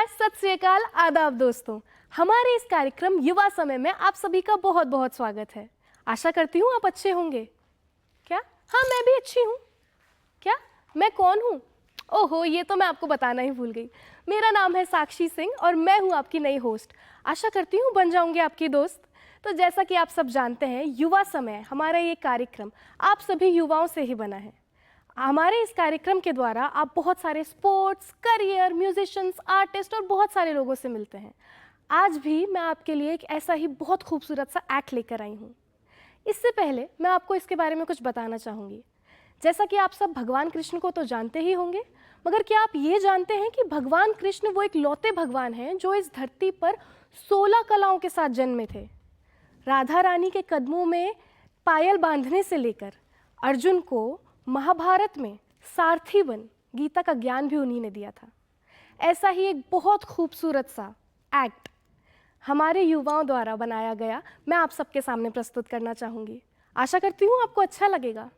सत श्री अकाल, आदाब दोस्तों। हमारे इस कार्यक्रम युवा समय में आप सभी का बहुत बहुत स्वागत है। आशा करती हूँ आप अच्छे होंगे। क्या? हाँ, मैं भी अच्छी हूँ। क्या? मैं कौन हूँ? ओहो, ये तो मैं आपको बताना ही भूल गई। मेरा नाम है साक्षी सिंह और मैं हूँ आपकी नई होस्ट। आशा करती हूँ बन जाऊँगी आपकी दोस्त। तो जैसा कि आप सब जानते हैं, युवा समय हमारा ये कार्यक्रम आप सभी युवाओं से ही बना है। हमारे इस कार्यक्रम के द्वारा आप बहुत सारे स्पोर्ट्स, करियर, म्यूजिशियंस, आर्टिस्ट और बहुत सारे लोगों से मिलते हैं। आज भी मैं आपके लिए एक ऐसा ही बहुत खूबसूरत सा एक्ट लेकर आई हूँ। इससे पहले मैं आपको इसके बारे में कुछ बताना चाहूँगी। जैसा कि आप सब भगवान कृष्ण को तो जानते ही होंगे, मगर क्या आप ये जानते हैं कि भगवान कृष्ण वो एक लौते भगवान हैं जो इस धरती पर 16 कलाओं के साथ जन्मे थे। राधा रानी के कदमों में पायल बांधने से लेकर अर्जुन को महाभारत में सारथी बन गीता का ज्ञान भी उन्हीं ने दिया था। ऐसा ही एक बहुत खूबसूरत सा एक्ट हमारे युवाओं द्वारा बनाया गया मैं आप सबके सामने प्रस्तुत करना चाहूँगी। आशा करती हूँ आपको अच्छा लगेगा।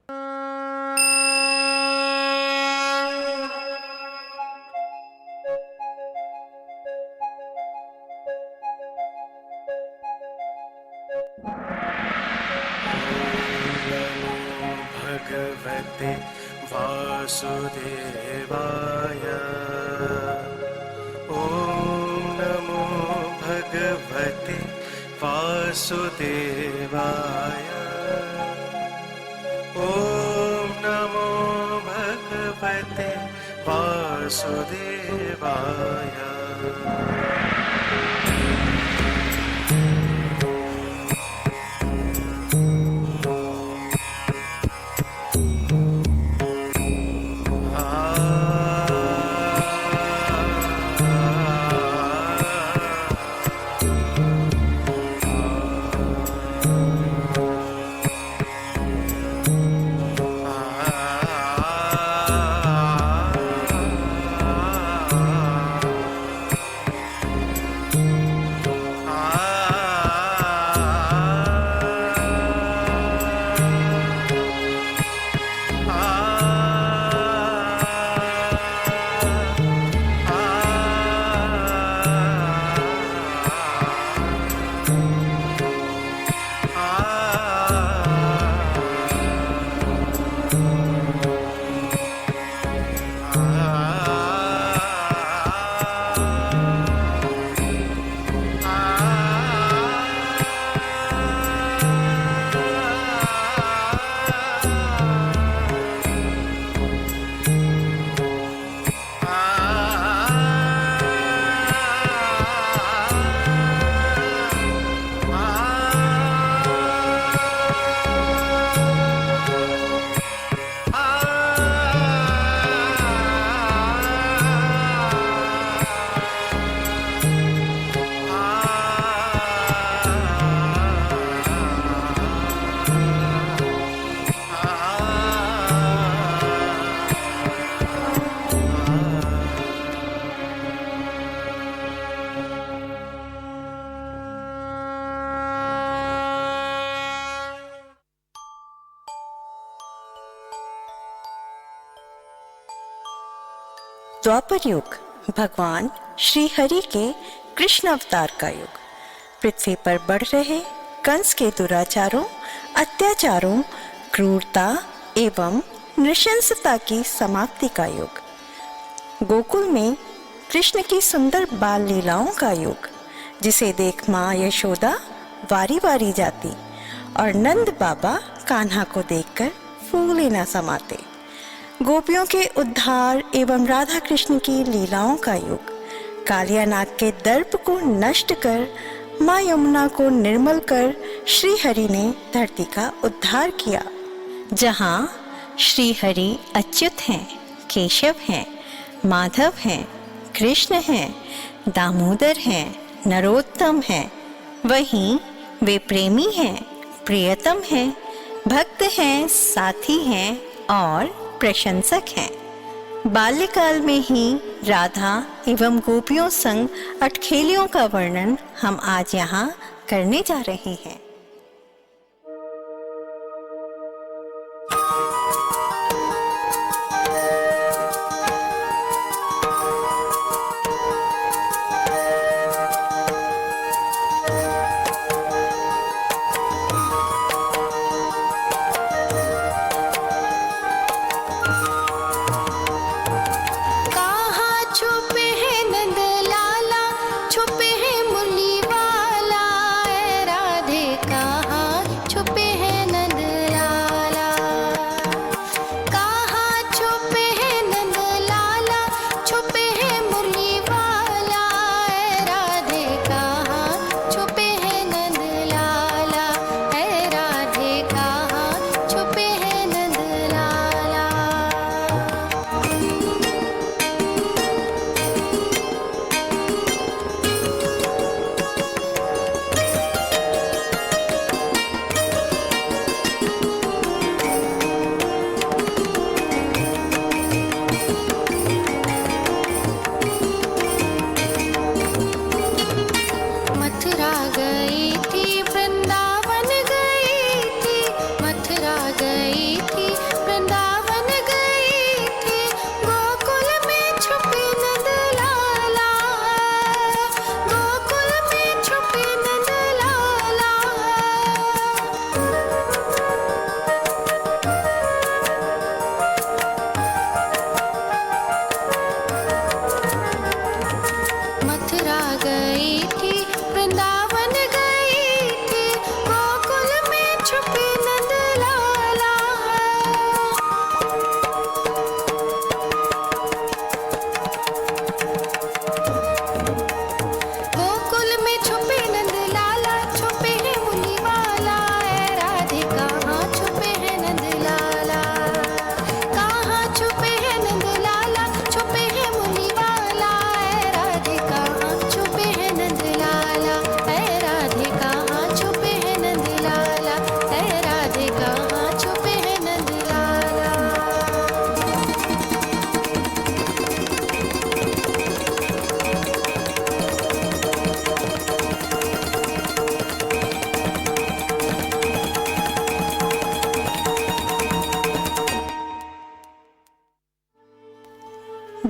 भगवते वासुदेवाय। ॐ नमो भगवते वासुदेवाय। ॐ नमो भगवते वासुदेवाय। द्वापर युग भगवान श्री हरि के कृष्ण अवतार का युग। पृथ्वी पर बढ़ रहे कंस के दुराचारों, अत्याचारों, क्रूरता एवं नृशंसता की समाप्ति का युग। गोकुल में कृष्ण की सुंदर बाल लीलाओं का युग, जिसे देख माँ यशोदा वारी वारी जाती और नंद बाबा कान्हा को देखकर फूले न समाते। गोपियों के उद्धार एवं राधा कृष्ण की लीलाओं का युग। कालिया नाग के दर्प को नष्ट कर माँ यमुना को निर्मल कर श्री हरि ने धरती का उद्धार किया। जहाँ श्री हरि अच्युत हैं, केशव हैं, माधव हैं, कृष्ण हैं, दामोदर हैं, नरोत्तम हैं, वहीं वे प्रेमी हैं, प्रियतम हैं, भक्त हैं, साथी हैं और प्रशंसक हैं। बाल्यकाल में ही राधा एवं गोपियों संग अटखेलियों का वर्णन हम आज यहाँ करने जा रहे हैं।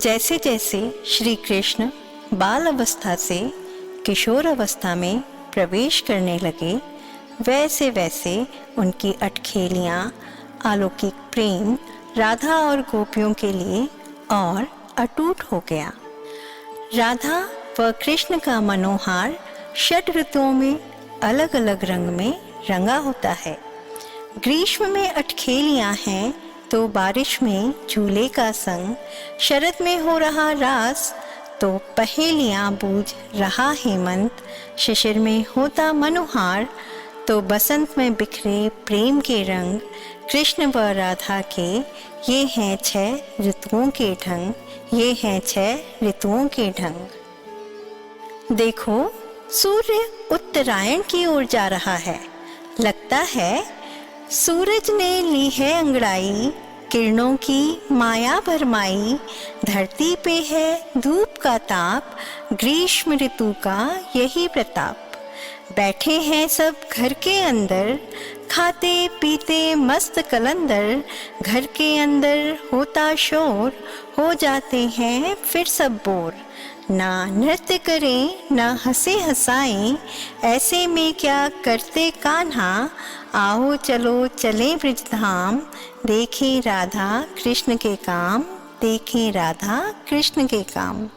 जैसे जैसे श्री कृष्ण बाल अवस्था से किशोर अवस्था में प्रवेश करने लगे, वैसे वैसे उनकी अटखेलियाँ, अलौकिक प्रेम राधा और गोपियों के लिए और अटूट हो गया। राधा व कृष्ण का मनोहार षट ऋतुओं में अलग अलग रंग में रंगा होता है। ग्रीष्म में अटखेलियाँ हैं तो बारिश में झूले का संग, शरद में हो रहा रास तो पहेलियाँ बूझ रहा हेमंत, शिशिर में होता मनोहार तो बसंत में बिखरे प्रेम के रंग। कृष्ण व राधा के ये हैं 6 ऋतुओं के ढंग, ये हैं 6 ऋतुओं के ढंग। देखो, सूर्य उत्तरायण की ओर जा रहा है। लगता है सूरज ने ली है अंगड़ाई, किरणों की माया भरमाई। धरती पे है धूप का ताप, ग्रीष्म ऋतु का यही प्रताप। बैठे हैं सब घर के अंदर, खाते पीते मस्त कलंदर। घर के अंदर होता शोर, हो जाते हैं फिर सब बोर। ना नृत्य करें ना हंसे हंसाएं, ऐसे में क्या करते कान्हा। आओ चलो चलें ब्रजधाम, देखें राधा कृष्ण के काम, देखें राधा कृष्ण के काम।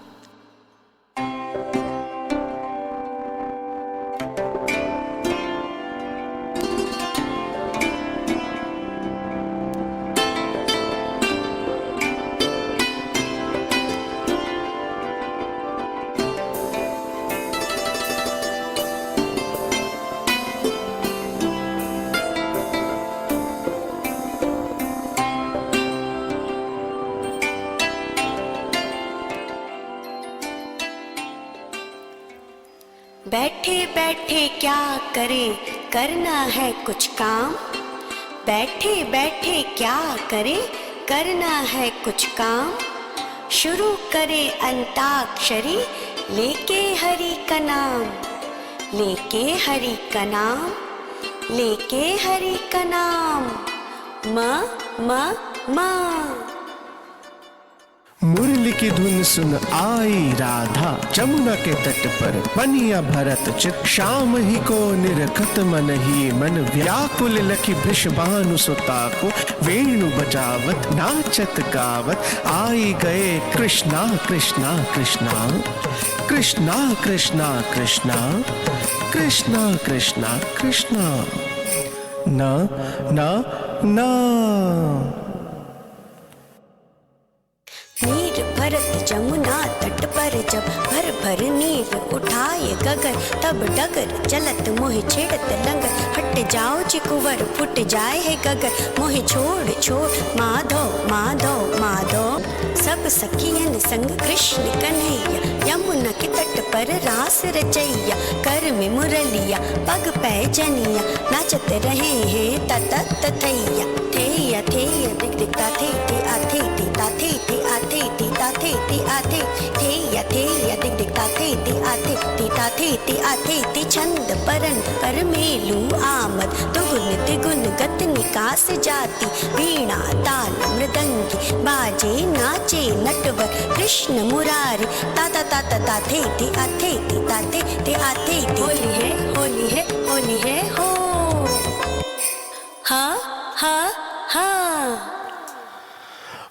बैठे बैठे क्या करें, करना है कुछ काम। बैठे बैठे क्या करें, करना है कुछ काम। शुरू करे अंताक्षरी, लेके हरि का नाम, लेके हरि का नाम, लेके हरि का नाम। म मुरली की धुन सुन आई राधा, जमुना के तट पर बनिया भरत चित। शाम ही को निरखत मन ही मन, व्याकुल लखी वृषभानु सुता को। वेणु बजावत नाचत गावत, आई गए कृष्णा कृष्णा कृष्णा, कृष्णा कृष्णा कृष्णा, कृष्णा कृष्णा कृष्णा। ना ना ना नीर भरत जमुना तट पर जब भर भर नीर उठाए गगर। तब डगर चलत मोहि छेड़त लंगर, हट जाओ चिकुवर फुट जाए है गगर। मोहि छोड़ छोड़ माधव माधव माधव, सब सखियन संग कृष्ण कन्हैया। यमुना के तट पर रास रचैया, कर में मुरलिया पग पैजनिया। नाचत रहे हैं तत तथैया, थैया थैया दिख दिखता थे आथे ताथे थे आथे ताथे थे आथे। थैया थैया दिख दिखता थे आथे ताथे थे आथे थे। छंद परन कर मेलू आमद, दुगुन तिगुन गत निकास जाती। वीणा ताल मृदंगी बाजे नाचे नटवर कृष्ण मुरारी। ताता ताता ताथे थे आथे ताथे थे आथे। होली है होली है होली है हो, हा हा हा।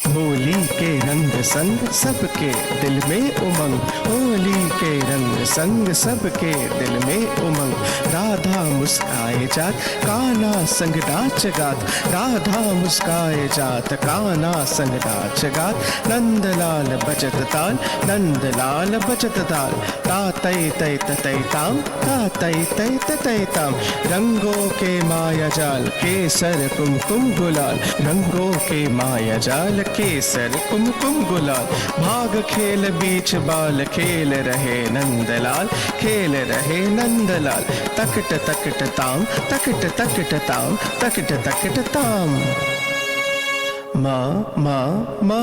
होली के रंग संग सबके दिल में उमंग, होली के रंग संग सबके दिल में उमंग। राधा मुस्काए जात कान्हा संग नाच गात, राधा मुस्काए जात कान्हा संग नाच गात। नंदलाल बजत ताल, नंदलाल बजत ताल। तातै तै ततै ताम, तातै तै ततै ताम। रंगों के माया जाल केसर कुमकुम गुलाल, रंगों के माया जाल केसर कुमकुम गुलाल। भाग खेल बीच बाल, खेल रहे नंदलाल, खेल रहे नंदलाल। तकट तकट ताम, तकट तकट ताम, तकट तकट ताम। माँ माँ माँ।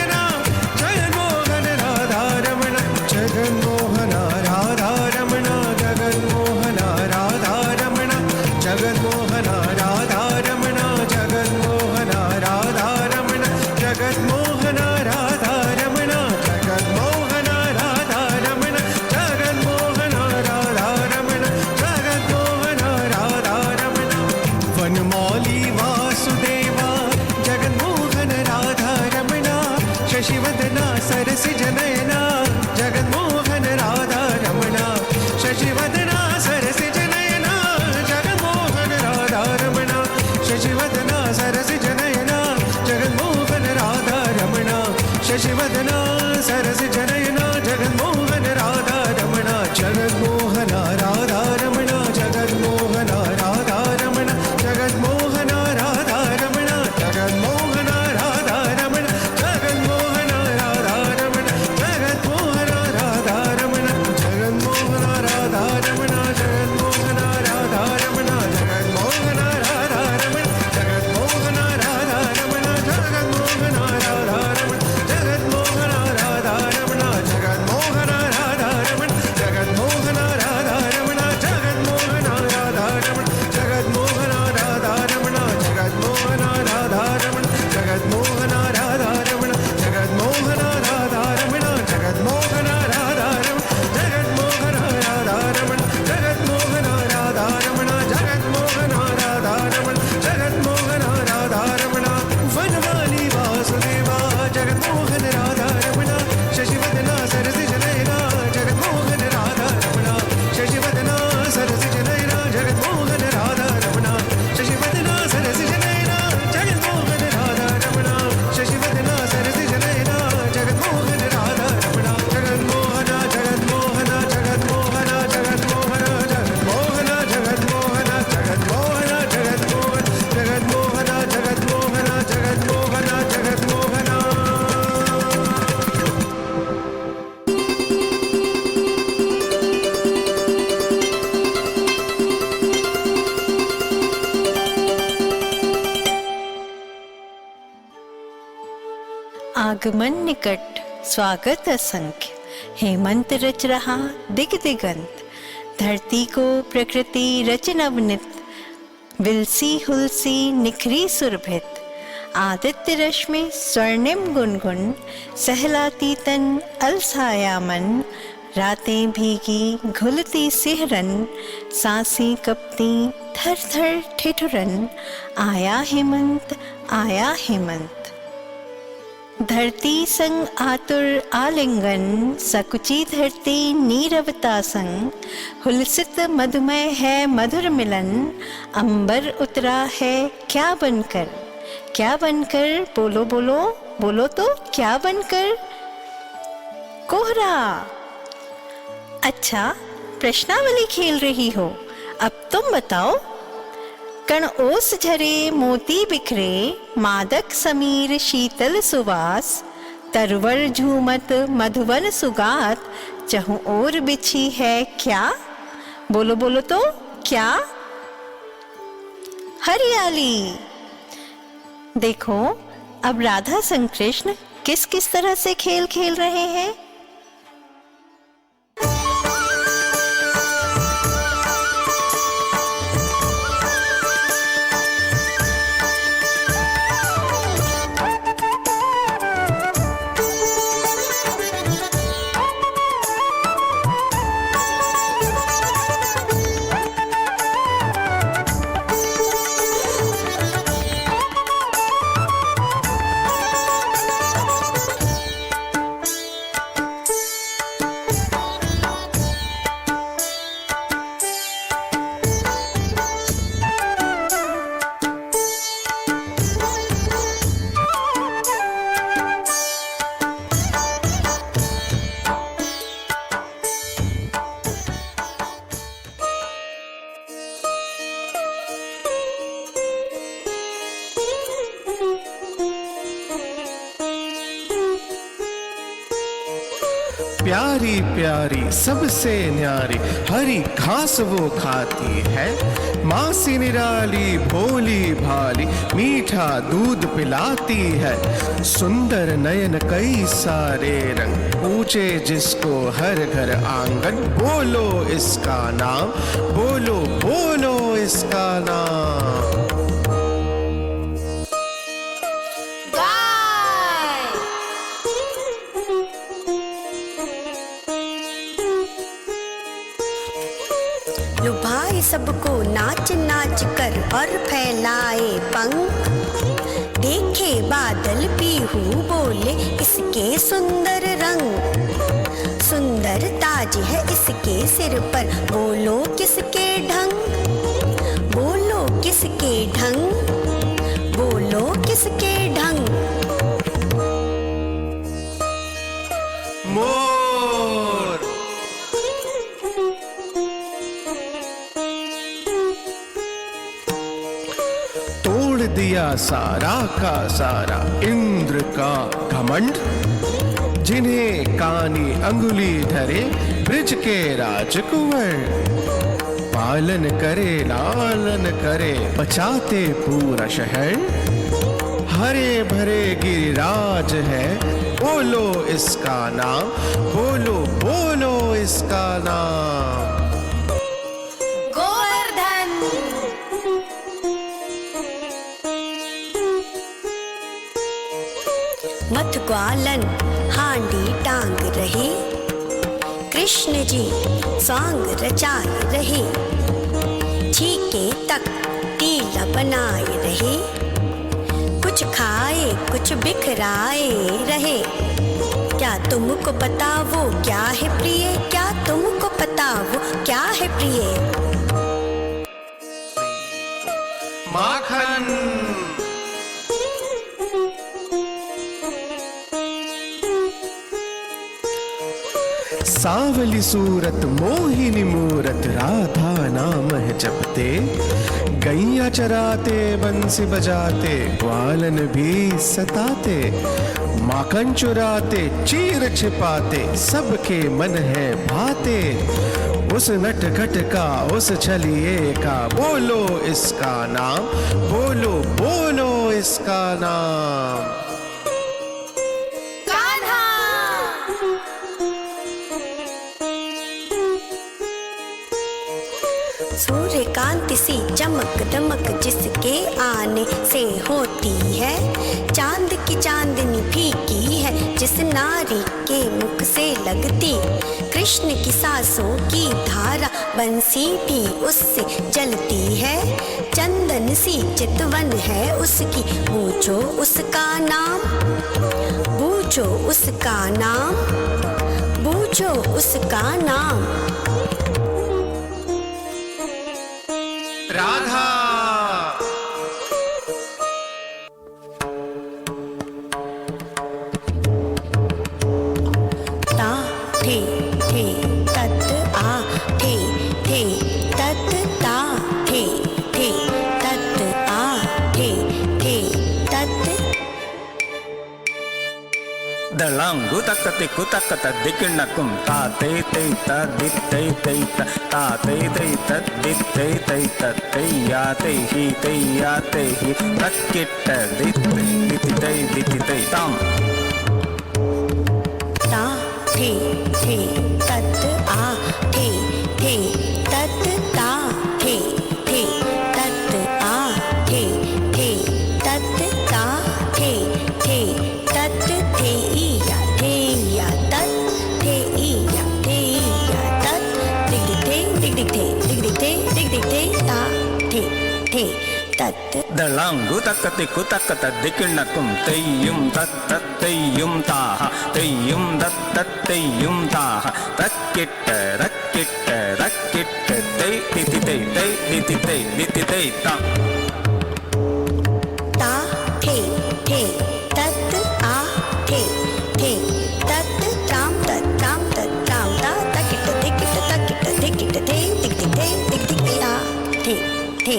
आगमन निकट स्वागत असंख्य, हेमंत रच रहा दिग दिगंत, धरती को प्रकृति रच नवनित, विलसी हुलसी निखरी सुरभित, आदित्य रश्मि स्वर्णिम गुनगुन, सहलाती तन अलसाया मन, रातें भीगी घुलती सिहरन, सांसें कपती थर थर ठिठुरन, आया हेमंत आया हेमंत। धरती संग आतुर आलिंगन, सकुची धरती नीरवता संग, हुलसित मधुमय है मधुर मिलन, अंबर उतरा है क्या बनकर, क्या बनकर, बोलो बोलो बोलो तो क्या बनकर, कोहरा। अच्छा, प्रश्नावली खेल रही हो, अब तुम बताओ। कण ओस झरे मोती बिखरे, मादक समीर शीतल सुवास, तरवर झूमत मधुवन सुगात, चहु ओर बिछी है क्या, बोलो बोलो तो क्या, हरियाली। देखो, अब राधा संग कृष्ण किस किस तरह से खेल खेल रहे हैं। प्यारी प्यारी सबसे न्यारी हरी घास वो खाती है, माँ सी निराली भोली भाली मीठा दूध पिलाती है, सुंदर नयन कई सारे रंग पूछे जिसको हर घर आंगन, बोलो इसका नाम, बोलो बोलो इसका नाम। लुभाए सबको नाच नाच कर और फैलाए पंख, देखे बादल पीहू बोले इसके सुंदर रंग, सुंदर ताज है इसके सिर पर, बोलो किसके ढंग, बोलो किसके ढंग, बोलो किसके ढंग। मोर। तोड़ दिया सारा का सारा इंद्र का घमंड, जिन्हें कानी अंगुली धरे ब्रिज के राजकुंवर, पालन करे लालन करे बचाते पूरा शहर, हरे भरे गिरिराज है बोलो इसका नाम, बोलो बोलो इसका नाम। गोवर्धन। मथ ग्वालन हांडी टांग रहे, कृष्ण जी सांग रचाए रहे, छीके तक टीला बनाए रहे, कुछ खाए कुछ बिखराए रहे, क्या तुमको पता वो क्या है प्रिय, क्या तुमको पता वो क्या है प्रिय। माखन। सांवली सूरत मोहिनी मूरत राधा नाम है जपते, गैया चराते बंसी बजाते ग्वालन भी सताते, माखन चुराते चीर छिपाते सबके मन है भाते, उस नटखट का उस छलिए का बोलो इसका नाम, बोलो बोलो इसका नाम। सूर्य कांति सी चमक दमक जिसके आने से होती है, चांद की चांदनी फीकी है जिस नारी के मुख से लगती, कृष्ण की सांसों की धारा बंसी भी उससे जलती है, चंदन सी चितवन है उसकी, पूछो उसका नाम, पूछो उसका नाम, पूछो उसका नाम। राधा। ता थे तत आ थे तत ता थे तत आ थे तत। दलांगु तकते कुतकत दिकिणकुम ताते ते तदिते ते ताते ते तदिते ते तत्याते ही तक्किट दिते दिते ताम। ता थे तत आ थे तत ता थे तत आ थे तत ता थे तत थे या तत थे या तत दिग दिग थे ता थे तत। दलांगु तकते कुतकत दिकिणकुम तेयुम तत्तेयुम ताहा तेयुम दत्ततेयुम ताहा तक्किट रक्किट ते दिति ता। ता थे तत आ थे तत त्राम ता तकिट दिकिट थे दिग आ थे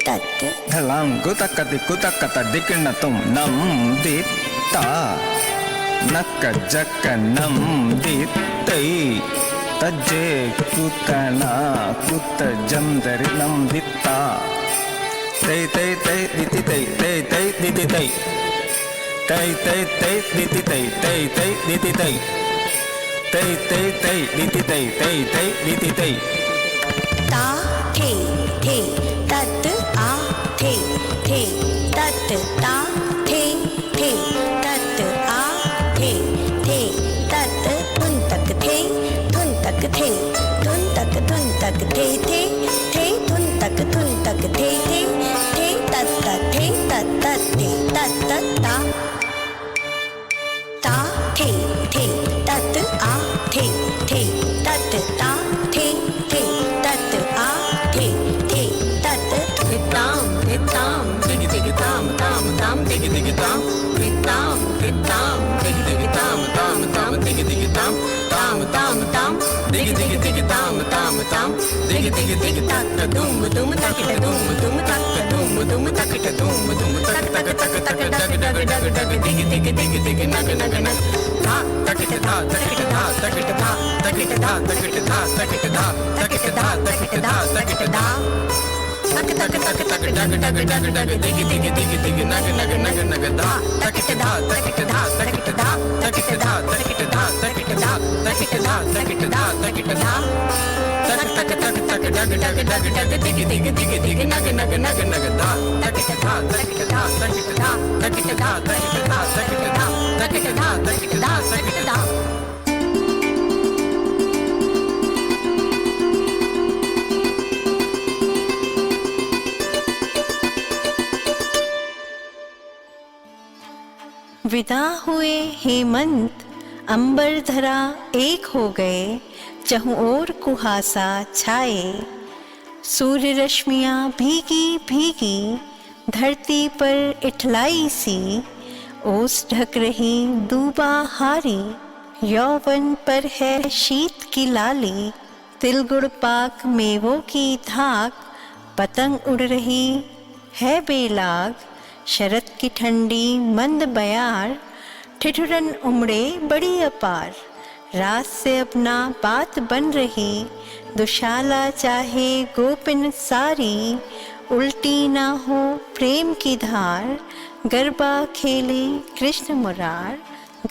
तत। दलांगु तकते कुतकत दिकिणतुम नम दिता नक जक नम दिते तजे कुतना कुत जमदरि नम दिता ते दिति ते दिति ते दिति ते दिति ते। ता थे तत आ थे तत ता थे तत आ थे तत धुन तक थे धुन तक थे धुन तक थे धुन तक थे तत थे तत ता ता थे तत आ थे तत ता थे तत आ थे तत। ताम दिग ताम दिग ताम दिग ताम दिग ताम दिग ताम दिग तक दुम तकिट दुम तकिट दुम तक डग दिग नग धा तकिट धा तकिट धा डग दिग नग धा तकिट धा विदा हुए हेमंत अंबर धरा एक हो गए, चहुं ओर कुहासा छाए, सूर्य रश्मियाँ भीगी भीगी धरती पर इठलाई सी, ओस ढक रही दूबा हारी, यौवन पर है शीत की लाली, तिल गुड़ पाक मेवों की धाक, पतंग उड़ रही है बेलाग, शरद की ठंडी मंद बयार, ठिठुरन उमड़े बड़ी अपार, रात से अपना बात बन रही, दुशाला चाहे गोपिन सारी, उल्टी ना हो प्रेम की धार, गरबा खेले कृष्ण मुरार,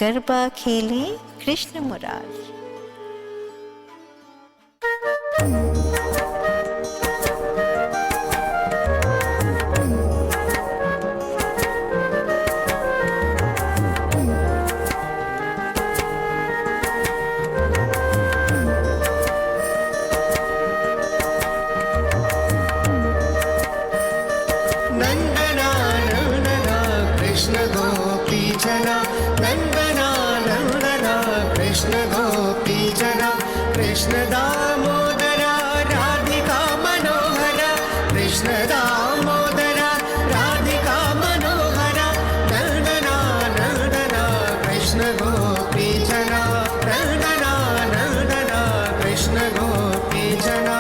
गरबा खेले कृष्ण मुरार। कृष्ण दामोदरा राधिका मनोहरा कृष्ण दामोदरा राधिका मनोहरा नंदना नंदना कृष्ण गोपी जना नंदना नंदना कृष्ण गोपी जना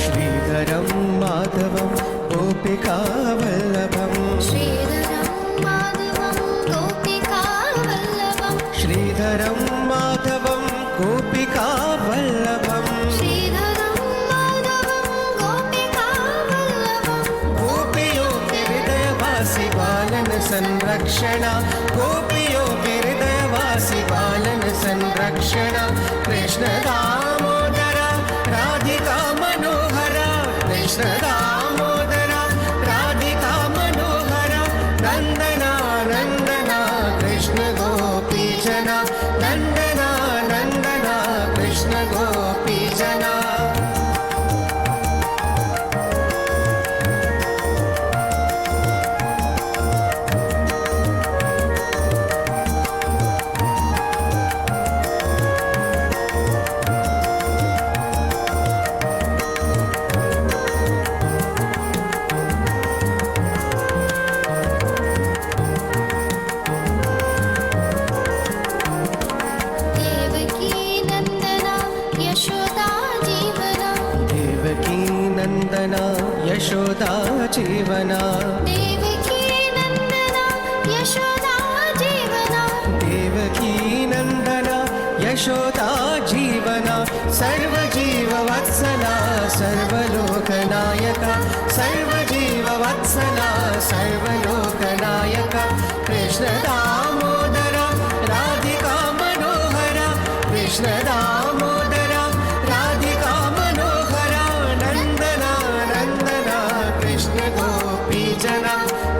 श्रीधरं माधवं गोपिकावल्लभं श्रीधरं माधवं गोपिकावल्लभं श्रीधरं माधवं गोपिकावल्लभं श्रीधरं माधवं गोपिकावल्लभं गोपियों के हृदयवासी बालन संरक्षणा गोपियों के हृदयवासी बालन संरक्षणा कृष्ण दामोदरा राधिका मनोहरा कृष्ण दामोदरा राधिका मनोहरा नंदना नंदना कृष्ण गोपी जना नंदना नंदना कृष्ण गोपी जना देवकी नंदना यशोदा जीवना देवकी नंदना यशोदा जीवना देवकी नंदना यशोदा जीवना देवकी नंदना यशोदा जीवना सर्वजीव वत्सला सर्वलोकनायका सर्वजीव वत्सला सर्वलोकनायका कृष्ण दामोदरा राधिका मनोहरा कृष्ण दामोदरा राधिका मनोहरा नंदना नंदना कृष्ण गोपी जना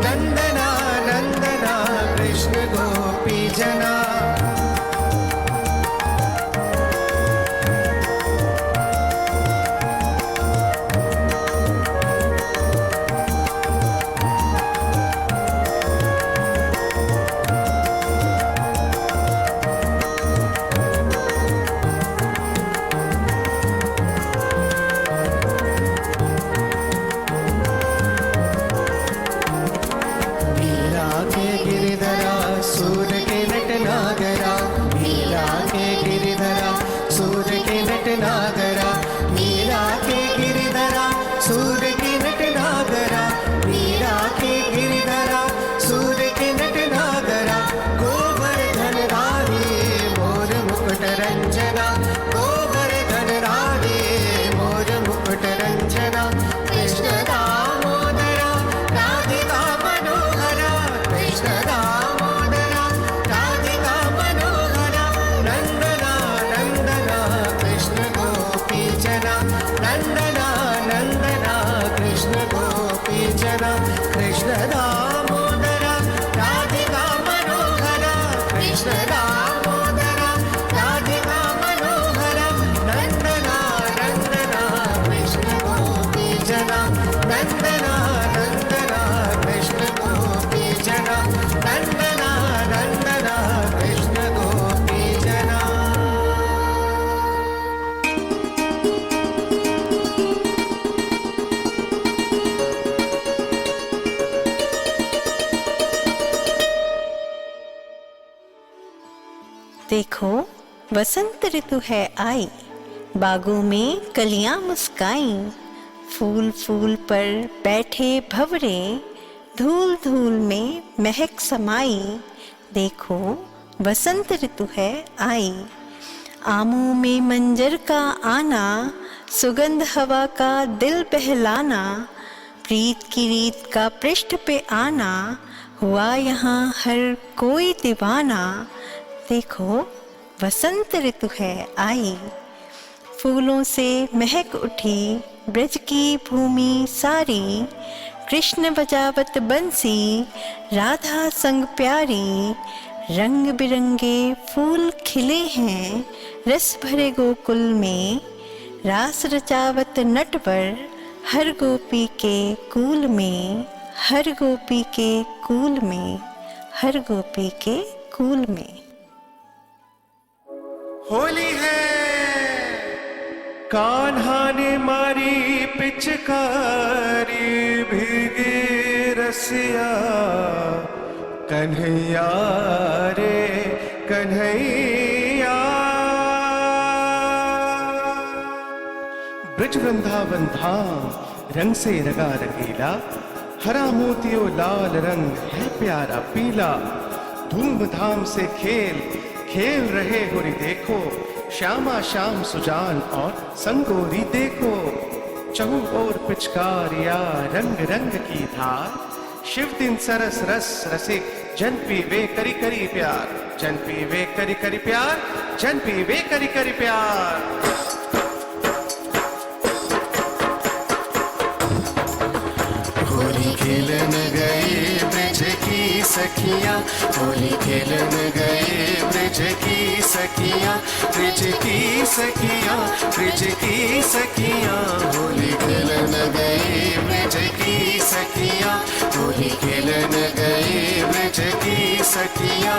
नंदना नंदना कृष्ण गोपी जना मीरा के गिरिधरा सूर्य के नटनागरा मीरा के गिरिधरा सूर्य के नटनागरा मीरा के गिरिधरा सूर्य के नटनागरा मीरा के गिरिधरा सूर्य के नटनागरा गोवर्धन राधे मोर मुकुट रंजना गोवर्धन राधे मोर मुकुट रंजना कृष्ण दामोदरा राधिका मनोहरा कृष्ण दामोदरा राधिका मनोहरा नंदना नंदना कृष्ण गोपी जना नंदना नंदना कृष्ण गोपी जना कृष्ण दामोदरा राधिका मनोहरा कृष्ण दामोदरा राधिका मनोहरा नंदना नंदना कृष्ण गोपी जना नंदना नंदना कृष्ण गोपी जना नंदना नंदना कृष्ण गोपी जना देखो वसंत ऋतु है आई, बागों में कलियां मुस्काई, फूल फूल पर बैठे भंवरे, धूल धूल में महक समाई। देखो वसंत ऋतु है आई, आमों में मंजर का आना, सुगंध हवा का दिल बहलाना, प्रीत की रीत का पृष्ठ पे आना, हुआ यहाँ हर कोई दीवाना। देखो वसंत ऋतु है आई, फूलों से महक उठी ब्रज की भूमि सारी, कृष्ण बजावत बंसी, राधा संग प्यारी। रंग बिरंगे फूल खिले हैं रस भरे गोकुल में, रास रचावत नटवर हर गोपी के कूल में, हर गोपी के कूल में, हर गोपी के कूल में। होली है, कान्हा ने मारी पिचकारी, भीगे रसिया कन्हैया रे कन्हैया। ब्रज वृंदावन धाम रंग से रंगा रंगीला, हरा मोतियो लाल रंग है प्यारा पीला। धूमधाम से खेल रहे होरी देखो, श्यामा श्याम सुजान और संगोरी देखो। चहु और पिचकारिया रंग रंग की धार, शिव दिन सरस रस रसिक जन पीवे करी करी प्यार, जन पीवे करी करी प्यार, जन पीवे करी करी प्यार। होली खेलन गए ब्रज की सखियां, होली खेलन गए ब्रज की सखियां, ब्रज की सखियां, ब्रज की सखियां। होली खेलन गए ब्रज की सखियां, होली खेलन गए ब्रज की सखियां।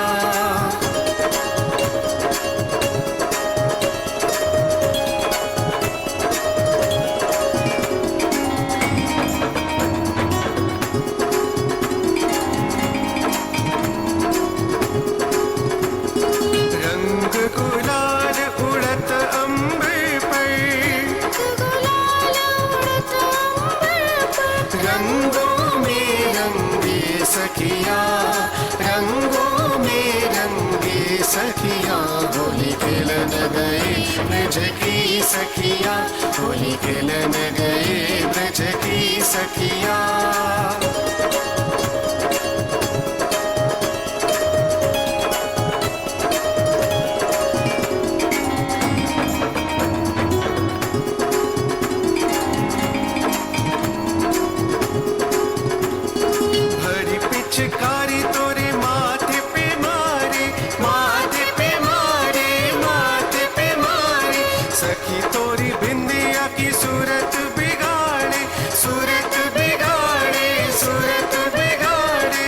रंगों में रंगे सखियां, होली खेलन गए ब्रज की सखियां, होली खेलन गए ब्रज की सखियां। पिचकारी तोरे माथे पे मारे, माथे पे मारे, माथे पे मारे। सखी तोरी बिंदिया की सूरत बिगाड़े, सूरत बिगाड़े, सूरत बिगाड़े।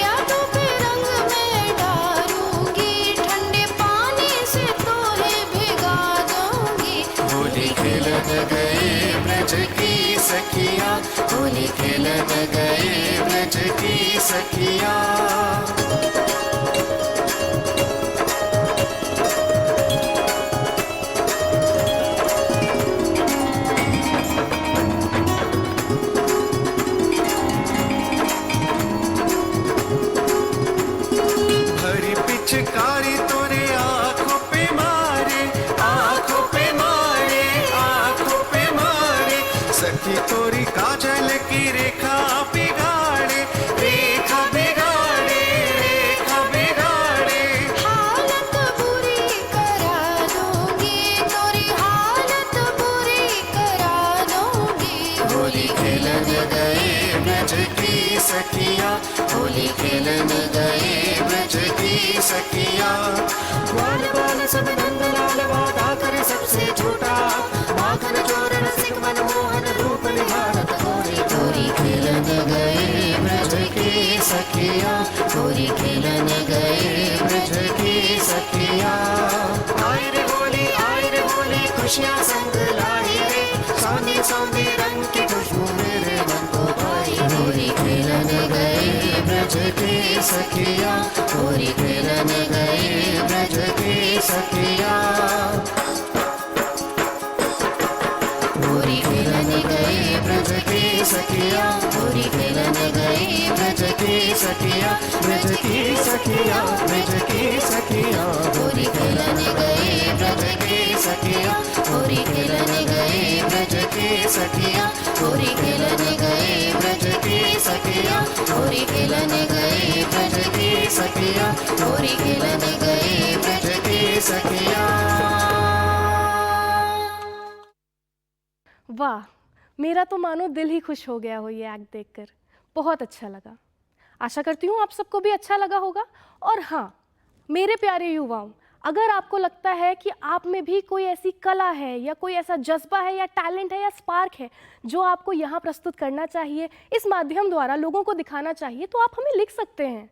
यादों पे रंग में डालूंगी, ठंडे पानी से तोरे भिगा दूंगी। होली खेलन गए ब्रज की सखियां, होली खेलन गए ब्रज की सखियां। भरी पिचकारी तोरे आंखों पे मारे, आंखों पे मारे, आंखों पे मारे। सखी तोरी काजल की रेखा बिगाड़े, रेखा बिगाड़े, रेखा बिगाड़े। हालत बुरी करा दूंगी, तोरी हालत बुरी करा दूंगी। होली खेलन गए ब्रज की सखियां, होली खेलन गए ब्रज की सखियां। ग्वाल ग्वाल सब नंद लाल वादा कर सबसे झूठा, माखन चोर रसिक मनमोहन रूप निहारत होरी। होली खेलन गए ब्रज की सखियां, होली खेलन गए ब्रज की सखियां। आए रे होली खुशियां संग लाई रे, सौंधी सौंधी रंग की खुशबू मेरे मन को भाई। होली खेलन गए ब्रज की सखियां, होली खेलन गए ब्रज की सखियां। होली खेलन गए ब्रज की सखियां, होली खेलन गए ब्रज की सखियां, ब्रज की सखियां, ब्रज की सखियां। होली खेलन गए ब्रज की सखियां, होली खेलन गए ब्रज की सखियां, होली खेलन गए ब्रज की सखियां, होली खेलन गए ब्रज की सखियां, होली खेलन गए ब्रज की सखियां। वाह, मेरा तो मानो दिल ही खुश हो गया हो ये एक्ट देखकर। बहुत अच्छा लगा। आशा करती हूँ आप सबको भी अच्छा लगा होगा। और हाँ, मेरे प्यारे युवाओं, अगर आपको लगता है कि आप में भी कोई ऐसी कला है या कोई ऐसा जज्बा है या टैलेंट है या स्पार्क है जो आपको यहाँ प्रस्तुत करना चाहिए, इस माध्यम द्वारा लोगों को दिखाना चाहिए, तो आप हमें लिख सकते हैं।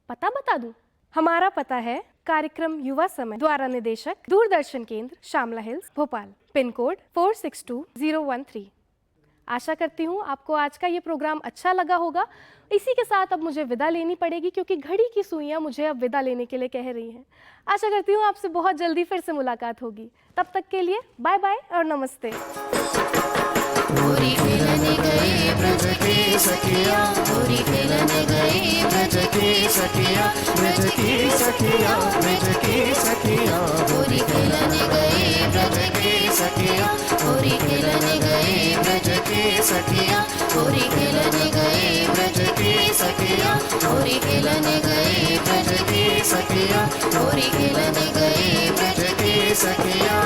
पता बता दूं, हमारा पता है कार्यक्रम युवा समय, द्वारा निदेशक, दूरदर्शन केंद्र, Shamla hills, Bhopal, pin code 462013। आशा करती हूँ आपको आज का ये प्रोग्राम अच्छा लगा होगा। इसी के साथ अब मुझे विदा लेनी पड़ेगी क्योंकि घड़ी की सुइयाँ मुझे अब विदा लेने के लिए कह रही हैं। आशा करती हूँ आपसे बहुत जल्दी फिर से मुलाकात होगी। तब तक के लिए बाय बाय और नमस्ते। होरी खेलने गए ब्रज की सखिया, होरी खेलने गए ब्रज की सखिया, ब्रज की सखिया, ब्रज की सखिया, होरी खेलने गए ब्रज की सखिया, होरी खेलने गए ब्रज की सखिया, होरी खेलने गए ब्रज की सखिया, होरी खेलने गए ब्रज की सखिया, होरी खेलने गए ब्रज की सखिया।